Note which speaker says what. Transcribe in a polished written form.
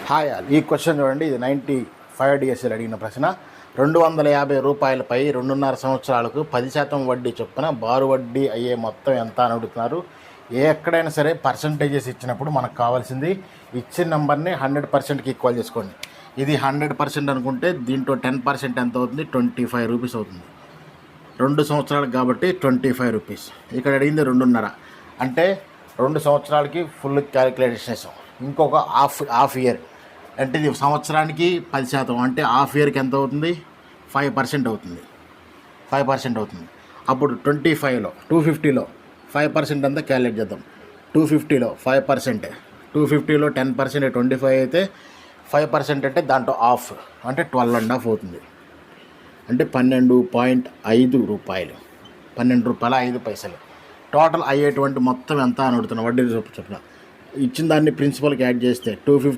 Speaker 1: Hi all. ఈ question చూడండి, ఇది 95 డిఎస్ఎల్ అడిగిన ప్రశ్న. 250 రూపాయలపై 2.5 సంవత్సరాలకు 10% వడ్డీ చొప్పున బారు వడ్డీ అయ్యే మొత్తం ఎంత అని అడుగుతున్నారు. ఎక్కడైనా సరే పర్సంటేజెస్ ఇచ్చినప్పుడు మనకు కావాల్సింది ఇచ్చిన నెంబర్ని 100%కి ఈక్వల్ చేసుకోండి. ఇది 100% అనుకుంటే దీంట్లో 10% ఎంత అవుతుంది? 25 రూపీస్ అవుతుంది. 2 సంవత్సరాలకు కాబట్టి 25 రూపీస్. ఇక్కడ అడిగింది 2.5 అంటే 2 సంవత్సరాలకి ఫుల్ క్యాలిక్యులేషన్ చేసాం. ఇంకొక హాఫ్ ఇయర్ అంటే ఇది సంవత్సరానికి 10% అంటే హాఫ్ ఇయర్కి ఎంత అవుతుంది? 5% అవుతుంది. 5% అవుతుంది. అప్పుడు 25లో 250లో 5% అంతా క్యాలిక్యులేట్ చేద్దాం. 250లో 5%, 250లో 10% 25 అయితే 5% అంటే దాంట్లో హాఫ్ అంటే 12.5 అవుతుంది. అంటే 12.5 రూపాయలు, 12 రూపాయల 5 పైసలు. టోటల్ అయ్యేటువంటి మొత్తం ఎంత అని అడుగుతున్నా. వడ్డీ చొప్పున ఇచ్చిన దాన్ని ప్రిన్సిపల్కి యాడ్ చేస్తే 250